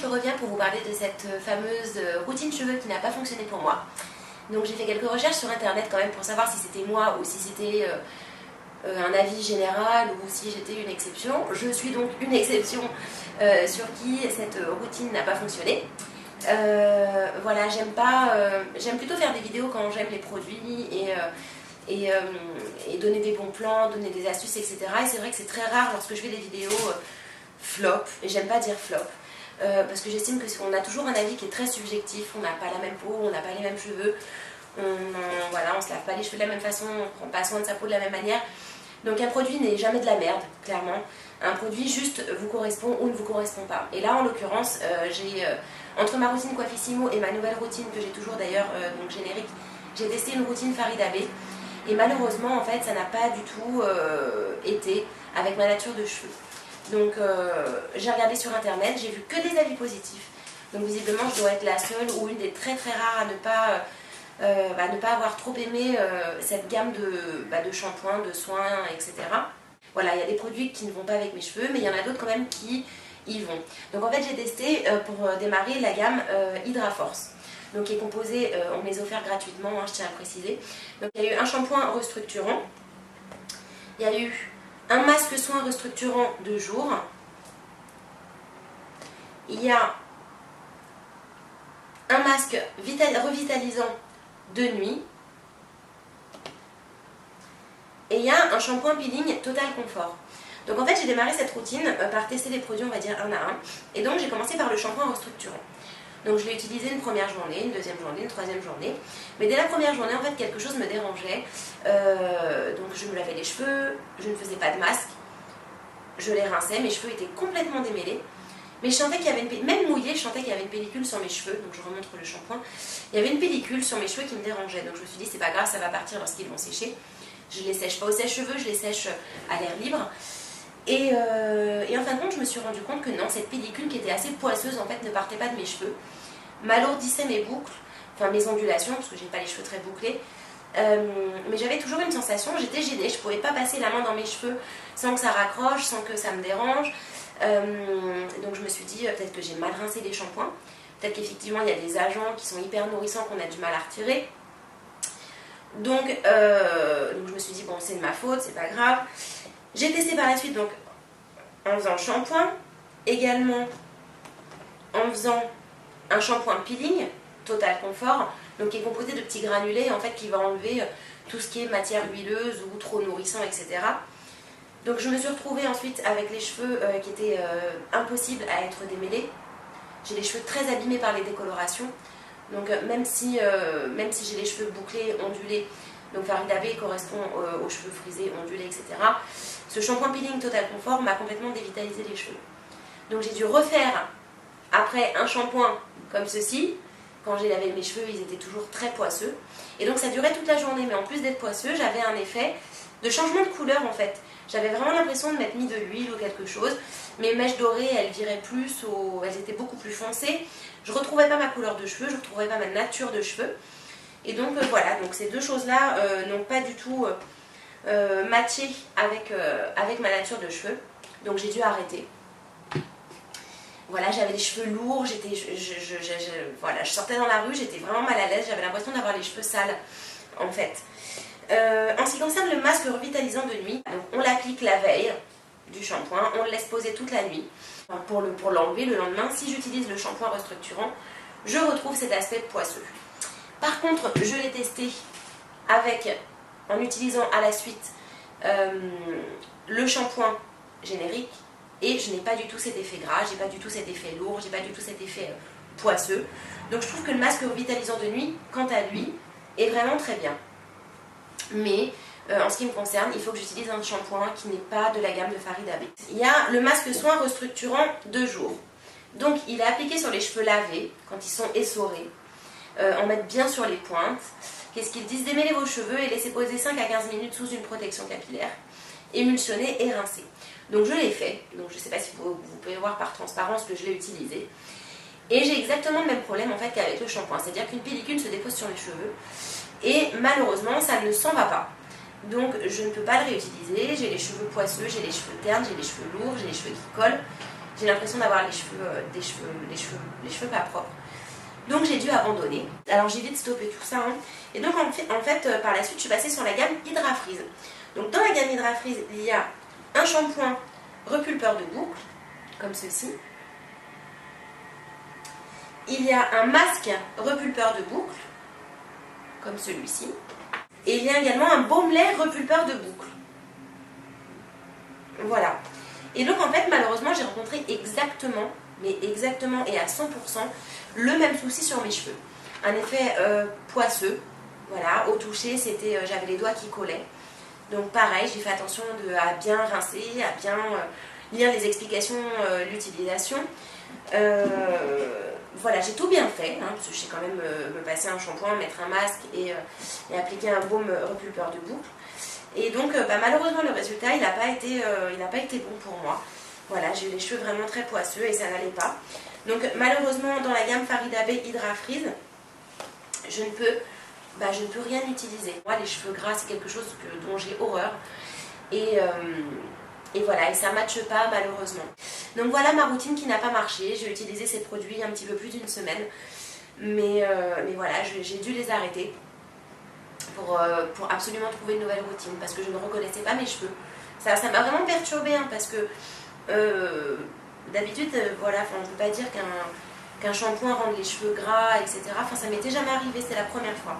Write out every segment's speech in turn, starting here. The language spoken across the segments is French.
je reviens pour vous parler de cette fameuse routine cheveux qui n'a pas fonctionné pour moi. Donc j'ai fait quelques recherches sur internet quand même pour savoir si c'était moi ou si c'était un avis général ou si j'étais une exception. Je suis donc une exception sur qui cette routine n'a pas fonctionné. Voilà, j'aime plutôt faire des vidéos quand j'aime les produits et donner des bons plans, donner des astuces, etc. Et c'est vrai que c'est très rare lorsque je fais des vidéos flop, et j'aime pas dire flop, parce que j'estime qu'on a toujours un avis qui est très subjectif. On n'a pas la même peau, on n'a pas les mêmes cheveux, voilà, on se lave pas les cheveux de la même façon, on prend pas soin de sa peau de la même manière. Donc un produit n'est jamais de la merde, clairement. Un produit juste vous correspond ou ne vous correspond pas. Et là en l'occurrence, entre ma routine Coiffissimo et ma nouvelle routine que j'ai toujours d'ailleurs, donc générique, j'ai testé une routine Farida Bey. Et malheureusement en fait ça n'a pas du tout été avec ma nature de cheveux. Donc j'ai regardé sur internet, j'ai vu que des avis positifs. Donc visiblement je dois être la seule ou une des très très rares à ne pas avoir trop aimé cette gamme de shampoings, de soins, etc. Voilà, il y a des produits qui ne vont pas avec mes cheveux, mais il y en a d'autres quand même qui y vont. Donc en fait j'ai testé pour démarrer la gamme Hydra Force. Donc qui est composée, on me les a offert gratuitement, hein, je tiens à préciser. Donc il y a eu un shampoing restructurant, il y a eu un masque soin restructurant de jour, il y a un masque revitalisant de nuit et il y a un shampoing peeling Total Confort. Donc en fait j'ai démarré cette routine par tester les produits, on va dire un à un, et donc j'ai commencé par le shampoing restructurant. Donc je l'ai utilisé une première journée, une deuxième journée, une troisième journée. Mais dès la première journée, en fait, quelque chose me dérangeait. Donc je me lavais les cheveux, je ne faisais pas de masque. Je les rinçais, mes cheveux étaient complètement démêlés. Mais je sentais qu'il y avait même mouillé, je sentais qu'il y avait une pellicule sur mes cheveux. Donc je remontre le shampoing. Il y avait une pellicule sur mes cheveux qui me dérangeait. Donc je me suis dit, c'est pas grave, ça va partir lorsqu'ils vont sécher. Je les sèche pas au sèche-cheveux, je les sèche à l'air libre. Et en fin de compte, je me suis rendu compte que non, cette pellicule qui était assez poisseuse, en fait, ne partait pas de mes cheveux, m'alourdissait mes boucles, enfin mes ondulations, parce que j'ai pas les cheveux très bouclés. Mais j'avais toujours une sensation, j'étais gênée, je pouvais pas passer la main dans mes cheveux sans que ça raccroche, sans que ça me dérange. Donc je me suis dit, peut-être que j'ai mal rincé les shampoings, peut-être qu'effectivement il y a des agents qui sont hyper nourrissants qu'on a du mal à retirer. Donc je me suis dit, bon, c'est de ma faute, c'est pas grave. J'ai testé par la suite donc en faisant le shampoing, également en faisant un shampoing peeling Total Confort, donc qui est composé de petits granulés en fait qui va enlever tout ce qui est matière huileuse ou trop nourrissant, etc. Donc je me suis retrouvée ensuite avec les cheveux qui étaient impossibles à être démêlés. J'ai les cheveux très abîmés par les décolorations, donc même si j'ai les cheveux bouclés, ondulés, donc Farida Bey correspond aux cheveux frisés, ondulés, etc. Ce shampoing peeling Total Confort m'a complètement dévitalisé les cheveux. Donc j'ai dû refaire après un shampoing comme ceci. Quand j'ai lavé mes cheveux, ils étaient toujours très poisseux. Et donc ça durait toute la journée, mais en plus d'être poisseux, j'avais un effet de changement de couleur en fait. J'avais vraiment l'impression de m'être mis de l'huile ou quelque chose. Mes mèches dorées, elles viraient plus, elles étaient beaucoup plus foncées. Je ne retrouvais pas ma couleur de cheveux, je ne retrouvais pas ma nature de cheveux. Et donc voilà, donc ces deux choses-là n'ont pas du tout matché avec ma nature de cheveux. Donc j'ai dû arrêter. Voilà, j'avais les cheveux lourds, voilà, je sortais dans la rue, j'étais vraiment mal à l'aise, j'avais l'impression d'avoir les cheveux sales en fait. En ce qui concerne le masque revitalisant de nuit, donc on l'applique la veille du shampoing, on le laisse poser toute la nuit. Pour l'enlever le lendemain, si j'utilise le shampoing restructurant, je retrouve cet aspect poisseux. Par contre, je l'ai testé en utilisant à la suite le shampoing générique et je n'ai pas du tout cet effet gras, j'ai pas du tout cet effet lourd, j'ai pas du tout cet effet poisseux. Donc je trouve que le masque revitalisant de nuit, quant à lui, est vraiment très bien. Mais en ce qui me concerne, il faut que j'utilise un shampoing qui n'est pas de la gamme de Farida Bey. Il y a le masque soin restructurant de jour. Donc il est appliqué sur les cheveux lavés, quand ils sont essorés. En mettre bien sur les pointes. Qu'est-ce qu'ils disent? Démêlez vos cheveux et laissez poser 5 à 15 minutes sous une protection capillaire. Émulsionner et rincer. Donc je l'ai fait. Donc je ne sais pas si vous pouvez voir par transparence que je l'ai utilisé. Et j'ai exactement le même problème en fait qu'avec le shampoing. C'est-à-dire qu'une pellicule se dépose sur les cheveux. Et malheureusement, ça ne s'en va pas. Donc je ne peux pas le réutiliser. J'ai les cheveux poisseux, j'ai les cheveux ternes, j'ai les cheveux lourds, j'ai les cheveux qui collent. j'ai l'impression d'avoir les cheveux pas propres. Donc j'ai dû abandonner. Alors j'ai vite stoppé tout ça. Hein. Et donc en fait, par la suite, je suis passée sur la gamme Hydra Freeze. Donc dans la gamme Hydra Freeze, il y a un shampoing repulpeur de boucles, comme ceci. Il y a un masque repulpeur de boucles, comme celui-ci. Et il y a également un baumelet repulpeur de boucles. Voilà. Et donc en fait, malheureusement, j'ai rencontré exactement, mais exactement et à 100%, le même souci sur mes cheveux. Un effet poisseux, voilà, au toucher, j'avais les doigts qui collaient. Donc pareil, j'ai fait attention à bien rincer, à bien lire les explications, l'utilisation. Voilà, j'ai tout bien fait, hein, parce que je sais quand même me passer un shampoing, mettre un masque et appliquer un baume repulpeur de boucles. Et donc malheureusement le résultat il n'a pas été bon pour moi. Voilà, j'ai eu les cheveux vraiment très poisseux et ça n'allait pas. Donc malheureusement dans la gamme Farida Bey Hydra Freeze, je ne peux rien utiliser. Moi les cheveux gras c'est quelque chose dont j'ai horreur. Et voilà, et ça ne matche pas malheureusement. Donc voilà ma routine qui n'a pas marché. J'ai utilisé ces produits un petit peu plus d'une semaine. Mais voilà, j'ai dû les arrêter pour absolument trouver une nouvelle routine. Parce que je ne reconnaissais pas mes cheveux. Ça m'a vraiment perturbée hein, parce que d'habitude, voilà, on ne peut pas dire qu'un shampoing rende les cheveux gras, etc. Enfin, ça m'était jamais arrivé, c'est la première fois.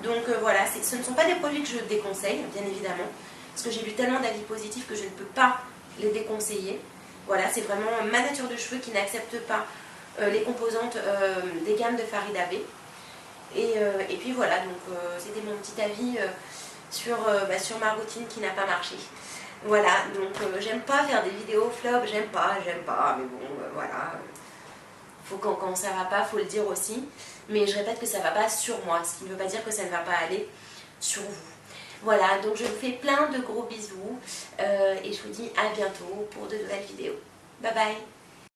Donc voilà, ce ne sont pas des produits que je déconseille, bien évidemment. Parce que j'ai lu tellement d'avis positifs que je ne peux pas les déconseiller. Voilà, c'est vraiment ma nature de cheveux qui n'accepte pas les composantes des gammes de Farida Bey. Et puis voilà, donc c'était mon petit avis sur ma routine qui n'a pas marché. Voilà, donc j'aime pas faire des vidéos flop, j'aime pas, mais bon, voilà. Faut quand ça va pas, faut le dire aussi. Mais je répète que ça va pas sur moi, ce qui ne veut pas dire que ça ne va pas aller sur vous. Voilà, donc je vous fais plein de gros bisous et je vous dis à bientôt pour de nouvelles vidéos. Bye bye!